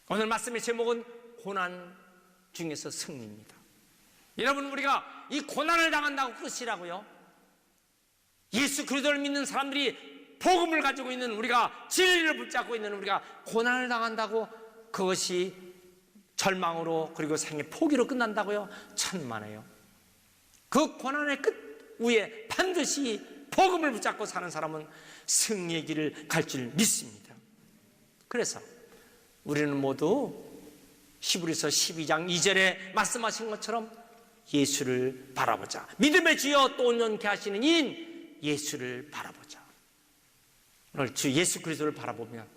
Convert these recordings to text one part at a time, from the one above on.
오늘 말씀의 제목은 고난 중에서 승리입니다. 여러분, 우리가 이 고난을 당한다고 끝이라고요? 예수 그리스도를 믿는 사람들이, 복음을 가지고 있는 우리가, 진리를 붙잡고 있는 우리가 고난을 당한다고 그것이 절망으로 그리고 생의 포기로 끝난다고요? 천만에요. 그 고난의 끝 위에 반드시 복음을 붙잡고 사는 사람은 승리의 길을 갈 줄 믿습니다. 그래서 우리는 모두 히브리서 12장 2절에 말씀하신 것처럼 예수를 바라보자. 믿음의 주여 또 온전케 하시는 이인 예수를 바라보자. 오늘 주 예수 그리스도를 바라보면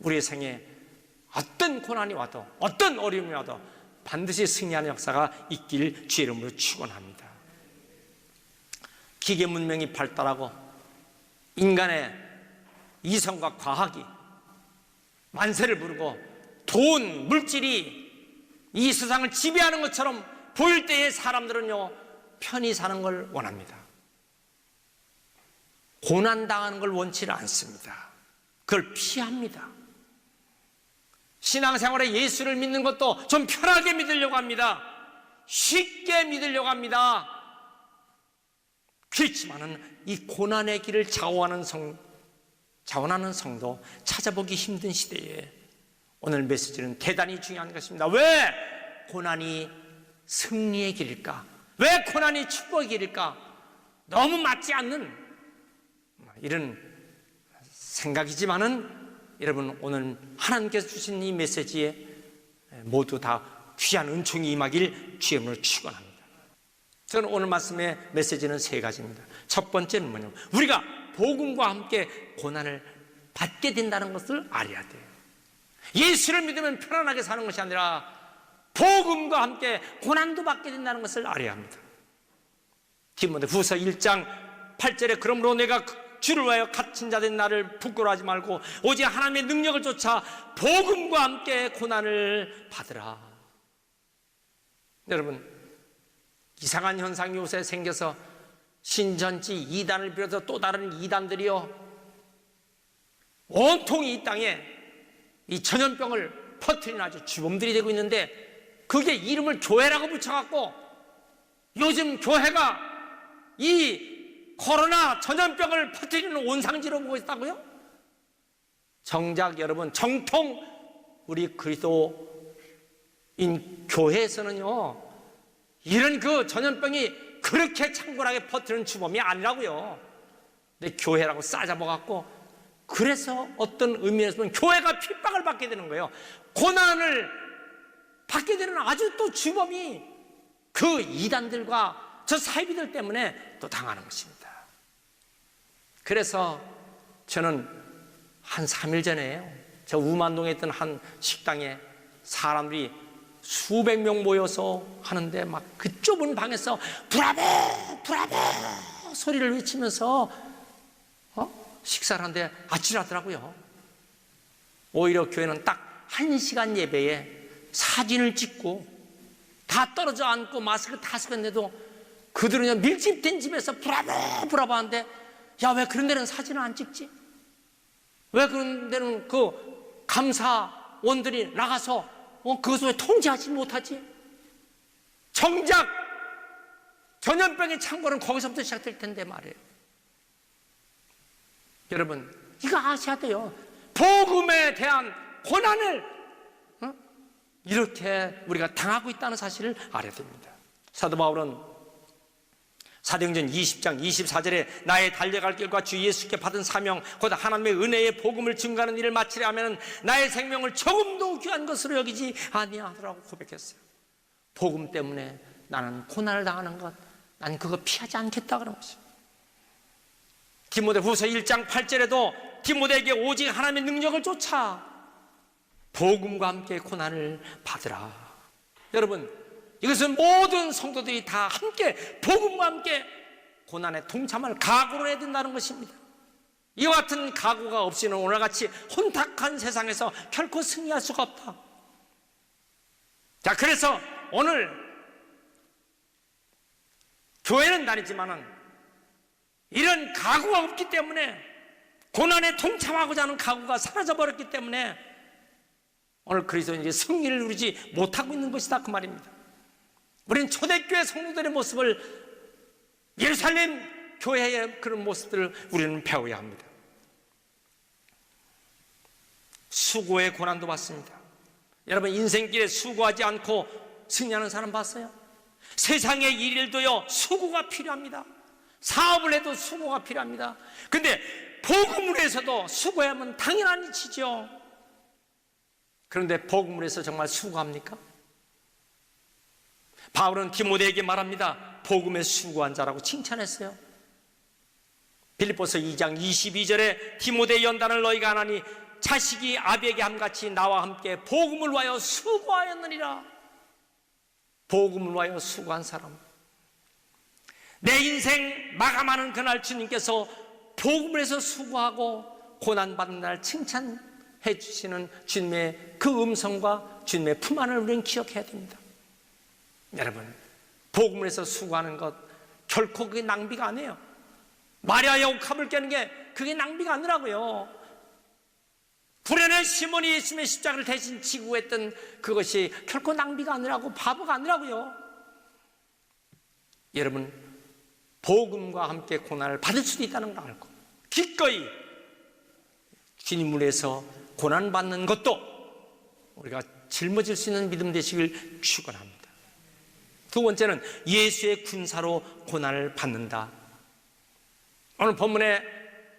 우리의 생에 어떤 고난이 와도, 어떤 어려움이 와도 반드시 승리하는 역사가 있길 주의 이름으로 축원합니다. 기계 문명이 발달하고 인간의 이성과 과학이 만세를 부르고 돈, 물질이 이 세상을 지배하는 것처럼 보일 때에 사람들은요, 편히 사는 걸 원합니다. 고난당하는 걸 원치를 않습니다. 그걸 피합니다. 신앙생활에 예수를 믿는 것도 좀 편하게 믿으려고 합니다. 쉽게 믿으려고 합니다. 그렇지만은 이 고난의 길을 자원하는 성도 찾아보기 힘든 시대에 오늘 메시지는 대단히 중요한 것입니다. 왜 고난이 승리의 길일까? 왜 고난이 축복의 길일까? 너무 맞지 않는 이런 생각이지만은 여러분, 오늘 하나님께서 주신 이 메시지에 모두 다 귀한 은총이 임하길 주의 이름으로 축원합니다. 저는 오늘 말씀의 메시지는 세 가지입니다. 첫 번째는 뭐냐면 우리가 복음과 함께 고난을 받게 된다는 것을 알아야 돼요. 예수를 믿으면 편안하게 사는 것이 아니라 복음과 함께 고난도 받게 된다는 것을 알아야 합니다. 디모데후서 1장 8절에 그러므로 내가 주를 위하여 갇힌 자 된 나를 부끄러워하지 말고 오직 하나님의 능력을 쫓아 복음과 함께 고난을 받으라. 여러분, 이상한 현상이 요새 생겨서 신천지 이단을 비롯해서 또 다른 이단들이요, 온통이 이 땅에 이 전염병을 퍼뜨리는 아주 주범들이 되고 있는데, 그게 이름을 교회라고 붙여갖고 요즘 교회가 이 코로나 전염병을 퍼뜨리는 온상지로 보고 있다고요? 정작 여러분, 정통 우리 그리스도인 교회에서는요, 이런 그 전염병이 그렇게 창궐하게 퍼뜨리는 주범이 아니라고요. 근데 교회라고 싸잡아갖고, 그래서 어떤 의미에서는 교회가 핍박을 받게 되는 거예요. 고난을 받게 되는 아주 또 주범이 그 이단들과 저 사이비들 때문에 또 당하는 것입니다. 그래서 저는 한 3일 전에요, 저 우만동에 있던 한 식당에 사람들이 수백 명 모여서 하는데 막 그 좁은 방에서 브라보 브라보 소리를 외치면서 식사를 하는데 아찔하더라고요. 오히려 교회는 딱 1시간 예배에 사진을 찍고 다 떨어져 앉고 마스크 다 쓰겠는데도 그들은 그냥 밀집된 집에서 브라보 브라보 하는데, 야, 왜 그런 데는 사진을 안 찍지? 왜 그런 데는 그 감사원들이 나가서 그것을 왜 통제하지 못하지? 정작 전염병의 창궐은 거기서부터 시작될 텐데 말이에요. 여러분, 이거 아셔야 돼요. 복음에 대한 고난을 이렇게 우리가 당하고 있다는 사실을 알아야 됩니다. 사도 바울은 사도행전 20장 24절에 나의 달려갈 길과 주 예수께 받은 사명 곧 하나님의 은혜의 복음을 증거하는 일을 마치려 하면 나의 생명을 조금도 귀한 것으로 여기지 아니하더라고 고백했어요. 복음 때문에 나는 고난을 당하는 것, 난 그거 피하지 않겠다 그런 것이에요. 디모데후서 1장 8절에도 디모데에게 오직 하나님의 능력을 쫓아 복음과 함께 고난을 받으라. 여러분, 이것은 모든 성도들이 다 함께 복음과 함께 고난에 동참할 각오를 해야 된다는 것입니다. 이와 같은 각오가 없이는 오늘같이 혼탁한 세상에서 결코 승리할 수가 없다. 자, 그래서 오늘 교회는 다니지만은 이런 각오가 없기 때문에, 고난에 동참하고자 하는 각오가 사라져버렸기 때문에 오늘 오늘 그리스도인이 승리를 누리지 못하고 있는 것이다, 그 말입니다. 우리는 초대교회 성도들의 모습을, 예루살렘 교회의 그런 모습들을 우리는 배워야 합니다. 수고의 고난도 받습니다. 여러분, 인생길에 수고하지 않고 승리하는 사람 봤어요? 세상의 일일도요, 수고가 필요합니다. 사업을 해도 수고가 필요합니다. 근데 복음을 위해서도 수고하면 당연한 일이죠. 그런데 복음을 위해서 정말 수고합니까? 바울은 디모데에게 말합니다. 복음에 수고한 자라고 칭찬했어요. 빌립보서 2장 22절에 디모데 연단을 너희가 안 하니 자식이 아비에게 함같이 나와 함께 복음을 위하여 수고하였느니라. 복음을 위하여 수고한 사람, 내 인생 마감하는 그날 주님께서 복음을 해서 수고하고 고난받는 날 칭찬해 주시는 주님의 그 음성과 주님의 품 안을 우리는 기억해야 됩니다. 여러분, 복음을 해서 수고하는 것 결코 그게 낭비가 아니에요. 마리아의 옥합을 깨는 게 그게 낭비가 아니라고요. 구레네 시몬이 예수님의 십자가를 대신 지고 했던 그것이 결코 낭비가 아니라고, 바보가 아니라고요. 여러분, 복음과 함께 고난을 받을 수도 있다는 걸 알고 기꺼이 주님을 위해서 고난받는 것도 우리가 짊어질 수 있는 믿음 되시길 축원합니다. 두 번째는 예수의 군사로 고난을 받는다. 오늘 본문에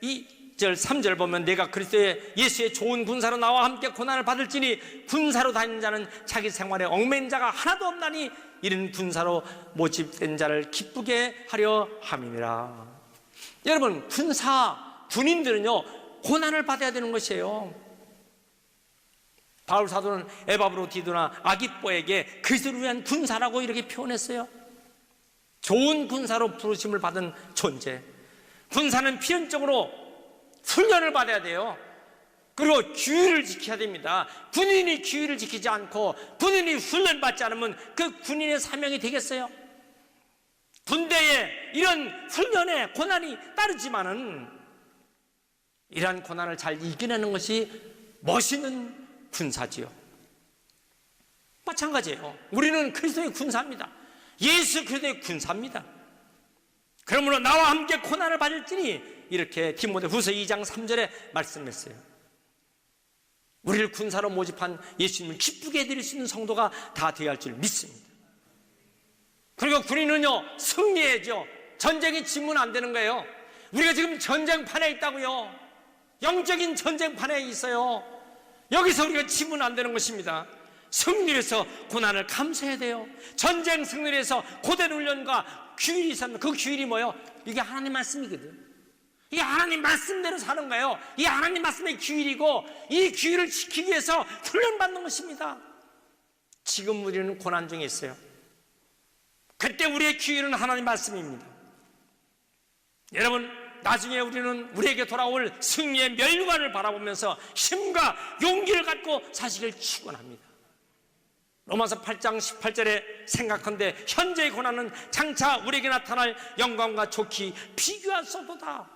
2절 3절 보면 내가 그리스도의 예수의 좋은 군사로 나와 함께 고난을 받을지니 군사로 다니는 자는 자기 생활에 얽매인 자가 하나도 없나니 이런 군사로 모집된 자를 기쁘게 하려 함이니라. 여러분, 군인들은요 고난을 받아야 되는 것이에요. 바울 사도는 에바브로디도나 아기뽀에게 그리스도를 위한 군사라고 이렇게 표현했어요. 좋은 군사로 부르심을 받은 존재. 군사는 필연적으로 훈련을 받아야 돼요. 그리고 규율을 지켜야 됩니다. 군인이 규율을 지키지 않고 군인이 훈련받지 않으면 그 군인의 사명이 되겠어요? 군대에 이런 훈련에 고난이 따르지만은 이러한 고난을 잘 이겨내는 것이 멋있는 군사지요. 마찬가지예요. 우리는 그리스도의 군사입니다. 예수 그리스도의 군사입니다. 그러므로 나와 함께 고난을 받을지니 이렇게 디모데후서 2장 3절에 말씀했어요. 우리를 군사로 모집한 예수님을 기쁘게 해드릴 수 있는 성도가 다 되어야 할 줄 믿습니다. 그리고 군인은요 승리해야죠. 전쟁이 지면 안 되는 거예요. 우리가 지금 전쟁판에 있다고요. 영적인 전쟁판에 있어요. 여기서 우리가 지면 안 되는 것입니다. 승리해서 고난을 감수해야 돼요. 전쟁 승리를 해서 고된 훈련과 규율이 있습니다. 그 규율이 뭐예요? 이게 하나님 말씀이거든. 이게 하나님 말씀대로 사는 거예요. 이 하나님 말씀의 규율이고 이 규율을 지키기 위해서 훈련받는 것입니다. 지금 우리는 고난 중에 있어요. 그때 우리의 규율은 하나님 말씀입니다. 여러분, 나중에 우리는 우리에게 돌아올 승리의 멸관을 바라보면서 힘과 용기를 갖고 사시길 축원합니다. 로마서 8장 18절에 생각한데 현재의 고난은 장차 우리에게 나타날 영광과 좋기 비교할 수 없도다.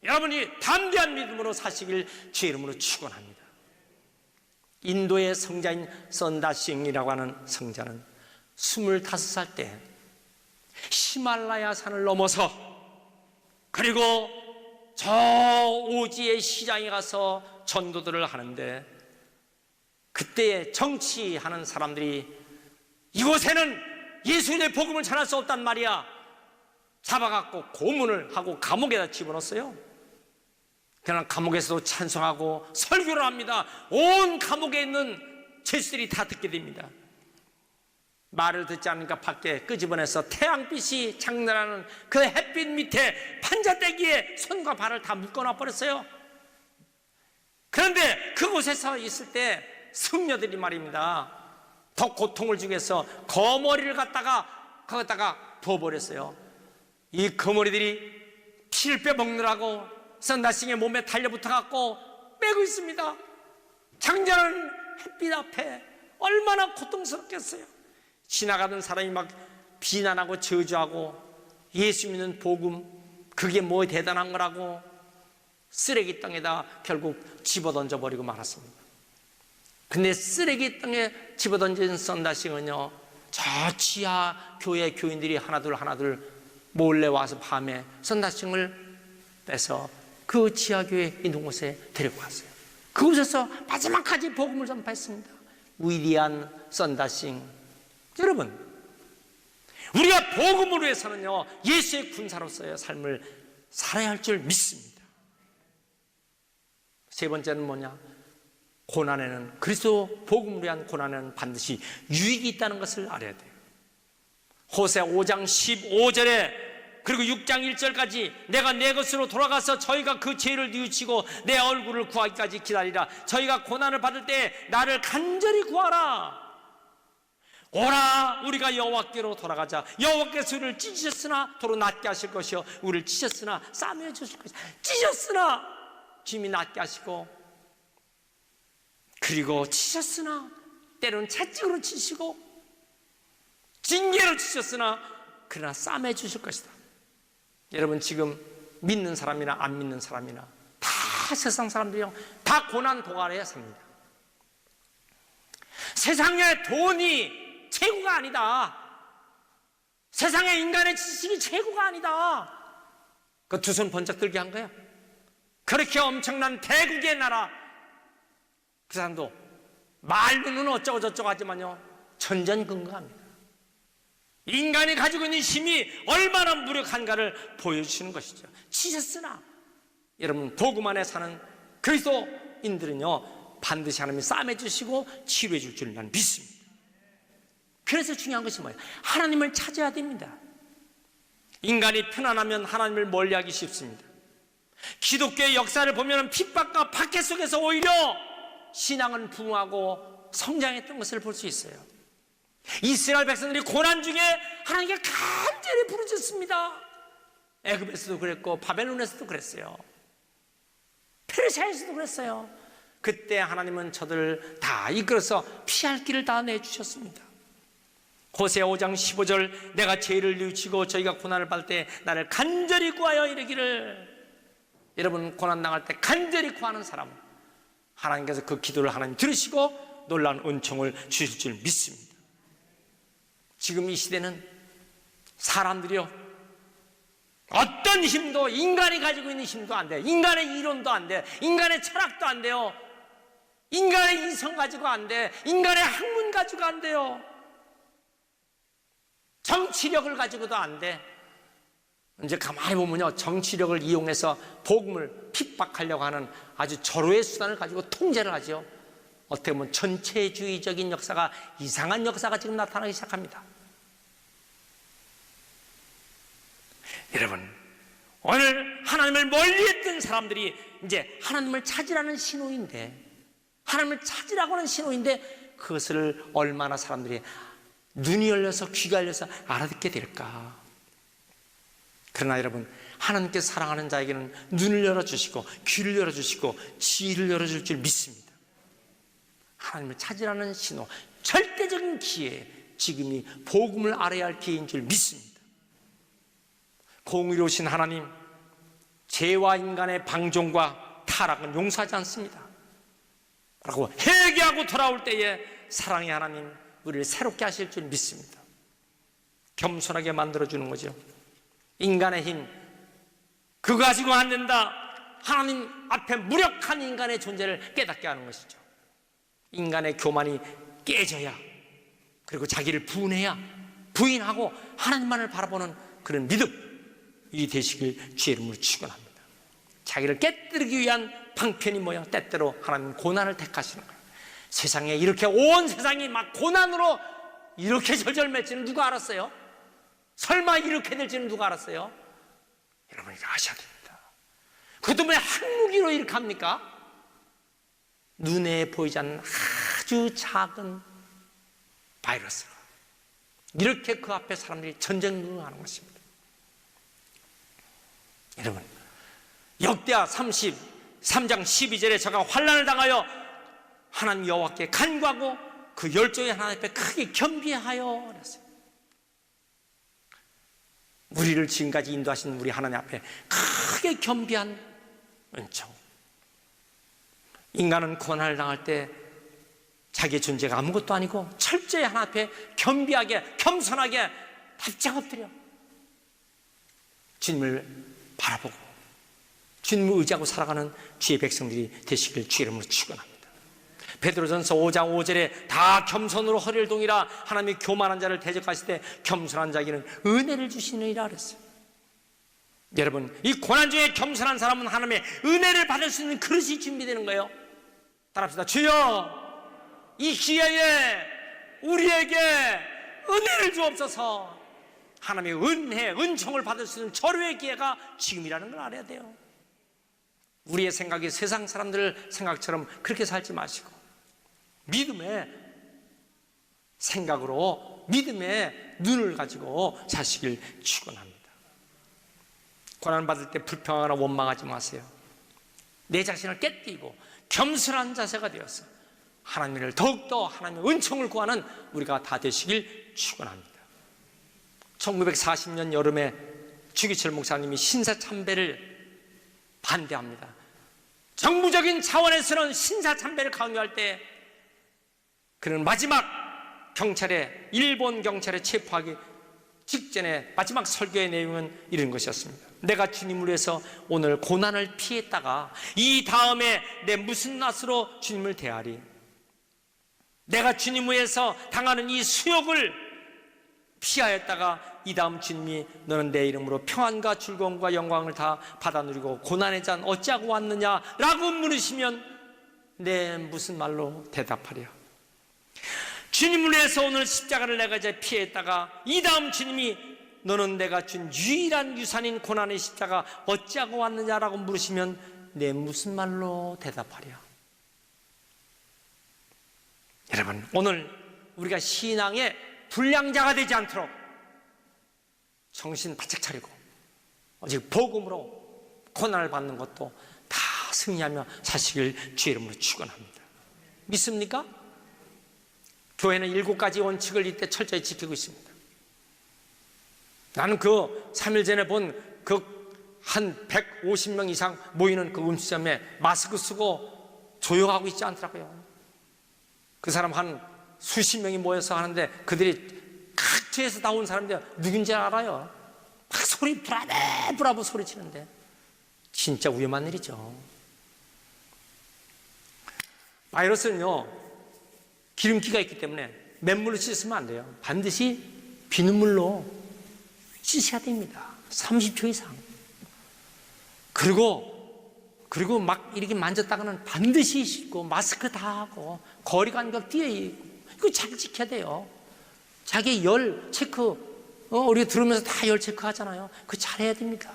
여러분이 담대한 믿음으로 사시길 주의 이름으로 축원합니다. 인도의 성자인 선다싱이라고 하는 성자는 25살 때 히말라야 산을 넘어서 그리고 저 오지의 시장에 가서 전도들을 하는데 그때에 정치하는 사람들이 이곳에는 예수의 복음을 전할 수 없단 말이야. 잡아갖고 고문을 하고 감옥에다 집어넣었어요. 그러나 감옥에서도 찬송하고 설교를 합니다. 온 감옥에 있는 죄수들이 다 듣게 됩니다. 말을 듣지 않으니까 밖에 끄집어내서 태양빛이 장난하는 그 햇빛 밑에 판자떼기에 손과 발을 다 묶어놔 버렸어요. 그런데 그곳에서 있을 때 승려들이 말입니다, 더 고통을 주기 위해서 거머리를 갖다가 거기다가 부어버렸어요. 이 거머리들이 피를 빼먹느라고 선다싱의 몸에 달려붙어갖고 빼고 있습니다. 장자는 햇빛 앞에 얼마나 고통스럽겠어요. 지나가던 사람이 막 비난하고 저주하고 예수 믿는 복음 그게 뭐 대단한 거라고 쓰레기 땅에다 결국 집어던져 버리고 말았습니다. 근데 쓰레기 땅에 집어던진 썬다싱은요, 저 지하 교회 교인들이 하나둘 몰래 와서 밤에 썬다싱을 빼서 그 지하 교회 있는 곳에 데리고 왔어요. 그곳에서 마지막까지 복음을 전파했습니다. 위대한 썬다싱. 여러분, 우리가 복음으로 해서는요, 예수의 군사로서의 삶을 살아야 할 줄 믿습니다. 세 번째는 뭐냐? 고난에는, 그리스도 복음을 위한 고난에는 반드시 유익이 있다는 것을 알아야 돼요. 호세아 5장 15절에 그리고 6장 1절까지 내가 내 것으로 돌아가서 저희가 그 죄를 뉘우치고 내 얼굴을 구하기까지 기다리라. 저희가 고난을 받을 때 나를 간절히 구하라. 오라, 우리가 여호와께로 돌아가자. 여호와께서 우리를 찢으셨으나 도로 낫게 하실 것이요, 우리를 찢으셨으나 싸매어 주실 것이요. 찢으셨으나 주님이 낫게 하시고, 그리고 치셨으나 때로는 채찍으로 치시고 징계로 치셨으나 그러나 싸매 주실 것이다. 여러분, 지금 믿는 사람이나 안 믿는 사람이나 다 세상 사람들이요, 다 고난 도가니에 삽니다. 세상의 돈이 최고가 아니다. 세상의 인간의 지식이 최고가 아니다. 그 두 손 번쩍 들게 한 거야. 그렇게 엄청난 대국의 나라, 그 사람도 말로는 어쩌고 저쩌고 하지만요, 전전긍긍합니다. 인간이 가지고 있는 힘이 얼마나 무력한가를 보여주시는 것이죠. 치셨으나, 여러분, 복음 안에 사는 그리스도인들은요, 반드시 하나님이 싸매주시고 치료해 줄 줄 나는 믿습니다. 그래서 중요한 것이 뭐예요? 하나님을 찾아야 됩니다. 인간이 편안하면 하나님을 멀리하기 쉽습니다. 기독교의 역사를 보면 핍박과 박해 속에서 오히려 신앙은 부흥하고 성장했던 것을 볼 수 있어요. 이스라엘 백성들이 고난 중에 하나님께 간절히 부르짖습니다. 애굽에서도 그랬고 바벨론에서도 그랬어요. 페르시아에서도 그랬어요. 그때 하나님은 저들을 다 이끌어서 피할 길을 다 내주셨습니다. 호세아 5장 15절 내가 죄를 뉘우치고 저희가 고난을 받을 때 나를 간절히 구하여 이르기를. 여러분, 고난당할 때 간절히 구하는 사람, 하나님께서 그 기도를 하나님 들으시고 놀라운 은총을 주실 줄 믿습니다. 지금 이 시대는 사람들이요, 어떤 힘도, 인간이 가지고 있는 힘도 안 돼. 인간의 이론도 안 돼. 인간의 철학도 안 돼요. 인간의 이성 가지고 안 돼. 인간의 학문 가지고 안 돼요. 정치력을 가지고도 안 돼. 이제 가만히 보면요, 정치력을 이용해서 복음을 핍박하려고 하는 아주 절호의 수단을 가지고 통제를 하죠. 어떻게 보면 전체주의적인 역사가, 이상한 역사가 지금 나타나기 시작합니다. 여러분, 오늘 하나님을 멀리했던 사람들이 이제 하나님을 찾으라는 신호인데, 하나님을 찾으라고 하는 신호인데, 그것을 얼마나 사람들이 눈이 열려서 귀가 열려서 알아듣게 될까. 그러나 여러분, 하나님께서 사랑하는 자에게는 눈을 열어주시고 귀를 열어주시고 지혜를 열어줄 줄 믿습니다. 하나님을 찾으라는 신호, 절대적인 기회, 지금이 복음을 알아야 할 기회인 줄 믿습니다. 공의로우신 하나님, 죄와 인간의 방종과 타락은 용서하지 않습니다 라고 회개하고 돌아올 때에 사랑의 하나님, 우리를 새롭게 하실 줄 믿습니다. 겸손하게 만들어주는 거죠. 인간의 힘, 그거 가지고 안 된다. 하나님 앞에 무력한 인간의 존재를 깨닫게 하는 것이죠. 인간의 교만이 깨져야, 그리고 자기를 부인하고 하나님만을 바라보는 그런 믿음이 되시길 주의 이름으로 축원합니다. 자기를 깨뜨리기 위한 방편이 뭐야? 때때로 하나님 고난을 택하시는 거예요. 세상에 이렇게 온 세상이 막 고난으로 이렇게 절절맺지는 누가 알았어요? 설마 이렇게 될지는 누가 알았어요? 여러분, 이거 아셔야 됩니다. 그것도 왜 항무기로 이렇게 합니까? 눈에 보이지 않는 아주 작은 바이러스가 이렇게 그 앞에 사람들이 전쟁하는 것입니다. 여러분, 역대하 33장 12절에 저가 환난을 당하여 하나님 여호와께 간구하고 그 열조의 하나님 앞에 크게 겸비하여 그랬어요. 우리를 지금까지 인도하신 우리 하나님 앞에 크게 겸비한 은총. 인간은 고난을 당할 때 자기의 존재가 아무것도 아니고 철저히 하나님 앞에 겸비하게 겸손하게 납작 엎드려 주님을 바라보고 주님을 의지하고 살아가는 주의 백성들이 되시길 주의 이름으로 축원합니다. 베드로전서 5장 5절에 다 겸손으로 허리를 동이라 하나님이 교만한 자를 대적하실 때 겸손한 자에게는 은혜를 주시느니라 그랬어요. 여러분, 이 고난 중에 겸손한 사람은 하나님의 은혜를 받을 수 있는 그릇이 준비되는 거예요. 따라합시다. 주여, 이 기회에 우리에게 은혜를 주옵소서. 하나님의 은혜, 은총을 받을 수 있는 절호의 기회가 지금이라는 걸 알아야 돼요. 우리의 생각이 세상 사람들 생각처럼 그렇게 살지 마시고 믿음의 생각으로 믿음의 눈을 가지고 사시길 축원합니다. 고난받을 때 불평하거나 원망하지 마세요. 내 자신을 깨뜨리고 겸손한 자세가 되어서 하나님을 더욱더 하나님의 은총을 구하는 우리가 다 되시길 축원합니다. 1940년 여름에 주기철 목사님이 신사참배를 반대합니다. 정부적인 차원에서는 신사참배를 강요할 때 그는 마지막 경찰에 일본 경찰에 체포하기 직전에 마지막 설교의 내용은 이런 것이었습니다. 내가 주님을 위해서 오늘 고난을 피했다가 이 다음에 내 무슨 낯으로 주님을 대하리. 내가 주님을 위해서 당하는 이 수욕을 피하였다가 이 다음 주님이 너는 내 이름으로 평안과 즐거움과 영광을 다 받아 누리고 고난의 잔 어찌하고 왔느냐라고 물으시면 내 무슨 말로 대답하랴. 주님을 위해서 오늘 십자가를 내가 이제 피했다가 이 다음 주님이 너는 내가 준 유일한 유산인 고난의 십자가 어찌하고 왔느냐라고 물으시면 내 무슨 말로 대답하랴. 여러분, 오늘 우리가 신앙의 불량자가 되지 않도록 정신 바짝 차리고 오직 복음으로 고난을 받는 것도 다 승리하며 사시길 주의 이름으로 축원합니다. 믿습니까? 교회는 7가지 원칙을 이때 철저히 지키고 있습니다. 나는 그 3일 전에 본 그 한 150명 이상 모이는 그 음식점에 마스크 쓰고 조용하고 있지 않더라고요. 그 사람 한 수십 명이 모여서 하는데 그들이 각지에서 나온 사람들 누군지 알아요. 막 소리 브라보 소리치는데 진짜 위험한 일이죠. 바이러스는요 기름기가 있기 때문에 맨물로 씻으면 안 돼요. 반드시 비눗물로 씻어야 됩니다. 30초 이상. 그리고 막 이렇게 만졌다가는 반드시 씻고 마스크 다 하고 거리 간격 띄어 있고 이거 잘 지켜야 돼요. 자기 열 체크 우리가 들으면서 다 열 체크 하잖아요. 그거 잘해야 됩니다.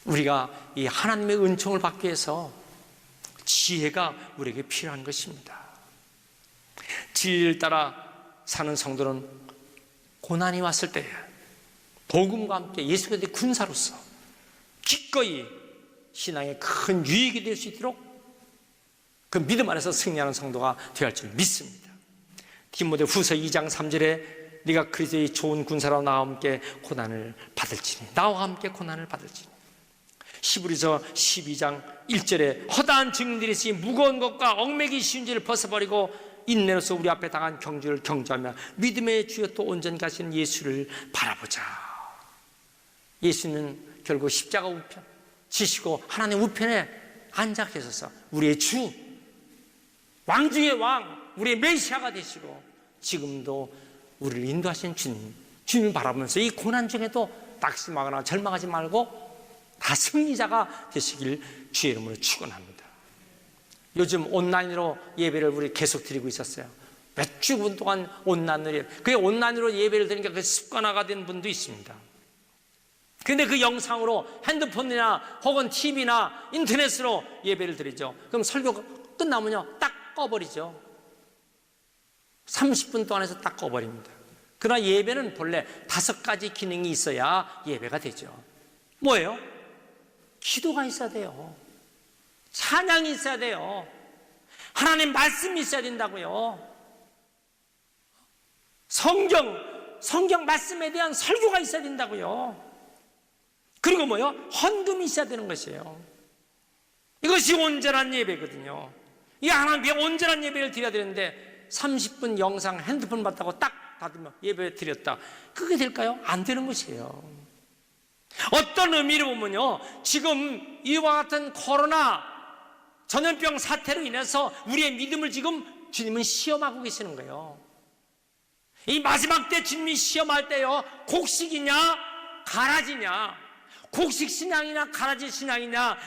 우리가 이 하나님의 은총을 받기 위해서 지혜가 우리에게 필요한 것입니다. 진리를 따라 사는 성도는 고난이 왔을 때 복음과 함께 예수 그리스도의 군사로서 기꺼이 신앙에 큰 유익이 될 수 있도록 그 믿음 안에서 승리하는 성도가 되어야 할 줄 믿습니다. 디모데 후서 2장 3절에 네가 그리스도의 좋은 군사로 나와 함께 고난을 받을지니 나와 함께 고난을 받을지니 히브리서 12장 1절에 허다한 증인들이 있으니 무거운 것과 얽매기 쉬운 죄를 벗어버리고 인내로서 우리 앞에 당한 경주를 경주하며 믿음의 주여 또 온전히 가시는 예수를 바라보자. 예수는 결국 십자가 우편 지시고 하나님 우편에 앉아 계셔서 우리의 주, 왕 중의 왕, 우리의 메시아가 되시고 지금도 우리를 인도하신 주님을 바라보면서 이 고난 중에도 낙심하거나 절망하지 말고 다 승리자가 되시길 주의 이름으로 축원합니다. 요즘 온라인으로 예배를 우리 계속 드리고 있었어요. 몇 주분 동안 온라인으로, 그게 온라인으로 예배를 드리니까 그 습관화가 된 분도 있습니다. 근데 그 영상으로 핸드폰이나 혹은 TV나 인터넷으로 예배를 드리죠. 그럼 설교가 끝나면요 딱 꺼버리죠. 30분 동안에서 딱 꺼버립니다. 그러나 예배는 본래 5가지 기능이 있어야 예배가 되죠. 뭐예요? 기도가 있어야 돼요. 찬양이 있어야 돼요. 하나님 말씀이 있어야 된다고요. 성경 말씀에 대한 설교가 있어야 된다고요. 그리고 뭐요? 헌금이 있어야 되는 것이에요. 이것이 온전한 예배거든요. 이 하나님께 온전한 예배를 드려야 되는데 30분 영상 핸드폰 봤다고 딱 닫으면 예배 드렸다. 그게 될까요? 안 되는 것이에요. 어떤 의미로 보면요, 지금 이와 같은 코로나 전염병 사태로 인해서 우리의 믿음을 지금 주님은 시험하고 계시는 거예요. 이 마지막 때 주님이 시험할 때요, 곡식이냐 가라지냐, 곡식 신앙이냐 가라지 신앙이냐,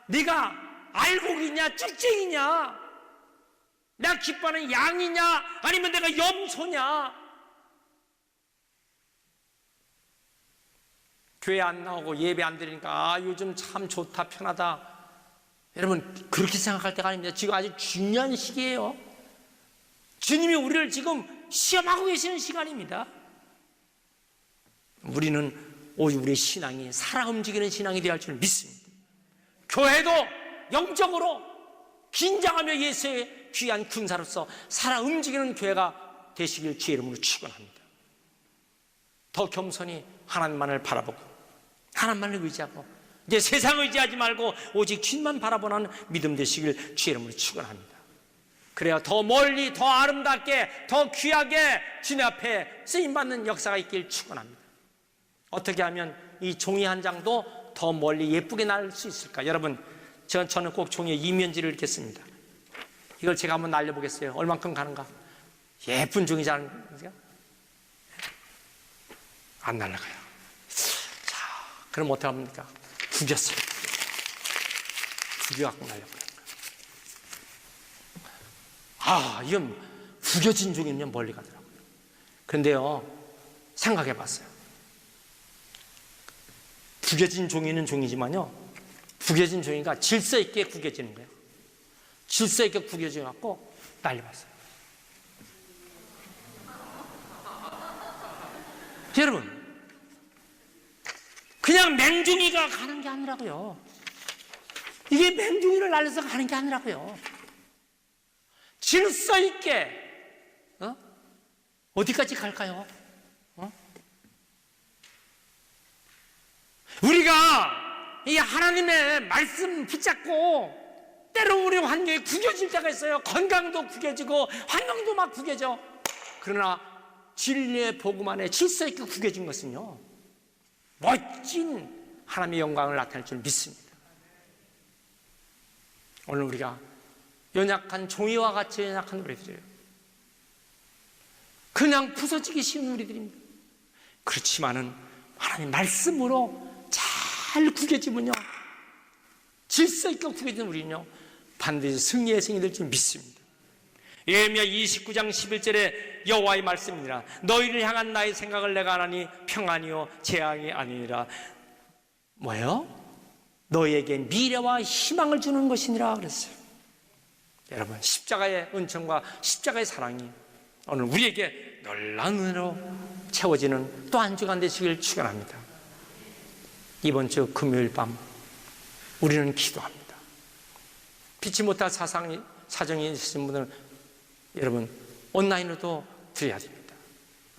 네가 알곡이냐 쭉쟁이냐, 내가 기뻐하는 양이냐 아니면 내가 염소냐. 교회 안 나오고 예배 안 드리니까 요즘 참 좋다 편하다, 여러분 그렇게 생각할 때가 아닙니다. 지금 아주 중요한 시기예요. 주님이 우리를 지금 시험하고 계시는 시간입니다. 우리는 오직 우리의 신앙이 살아 움직이는 신앙이 되어야 할 줄 믿습니다. 교회도 영적으로 긴장하며 예수의 귀한 군사로서 살아 움직이는 교회가 되시길 주의 이름으로 축원합니다. 더 겸손히 하나님만을 바라보고 하나님만을 의지하고 이제 세상 의지하지 말고 오직 주님만 바라보는 믿음 되시길 주의 이름으로 축원합니다. 그래야 더 멀리 더 아름답게 더 귀하게 주님 앞에 쓰임받는 역사가 있길 축원합니다. 어떻게 하면 이 종이 한 장도 더 멀리 예쁘게 날 수 있을까? 여러분, 저는 꼭 종이에 이면지를 이렇게 씁니다. 이걸 제가 한번 날려보겠어요. 얼만큼 가는가? 예쁜 종이잖아요. 안 날아가요. 자, 그럼 어떻게 합니까? 구겼어요. 구겨갖고 날려버려요. 이건 구겨진 종이면 멀리 가더라고요. 그런데요, 생각해 봤어요. 구겨진 종이는 종이지만요, 구겨진 종이가 질서 있게 구겨지는 거예요. 질서 있게 구겨져 갖고 날려봤어요. 여러분, 그냥 맹종이가 가는 게 아니라고요. 이게 맹종이를 날려서 가는 게 아니라고요. 질서 있게 어디까지 갈까요? 우리가 이 하나님의 말씀 붙잡고 때로 우리 환경이 구겨질 때가 있어요. 건강도 구겨지고 환경도 막 구겨져. 그러나 진리의 복음 안에 질서 있게 구겨진 것은요, 멋진 하나님의 영광을 나타낼 줄 믿습니다. 오늘 우리가 연약한 종이와 같이 연약한 우리들이에요. 그냥 부서지기 쉬운 우리들입니다. 그렇지만은 하나님 말씀으로 잘 구겨지면요, 질서 있게 구겨진 우리는요 반드시 승리의 승이 될 줄 믿습니다. 예레미야 29장 11절에 여호와의 말씀이니라. 너희를 향한 나의 생각을 내가 아나니 평안이요 재앙이 아니니라. 뭐예요? 너희에게 미래와 희망을 주는 것이니라 그랬어요. 여러분, 십자가의 은총과 십자가의 사랑이 오늘 우리에게 놀라운 은혜로 채워지는 또 한 주간 되시길 축원합니다. 이번 주 금요일 밤 우리는 기도합니다. 피치 못할 사정이 있으신 분들은 여러분 온라인으로도 드려야 됩니다.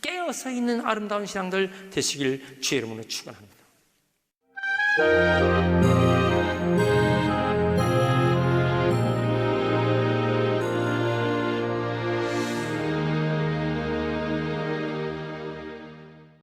깨어서 있는 아름다운 신앙들 되시길 주의 이름으로 축원합니다.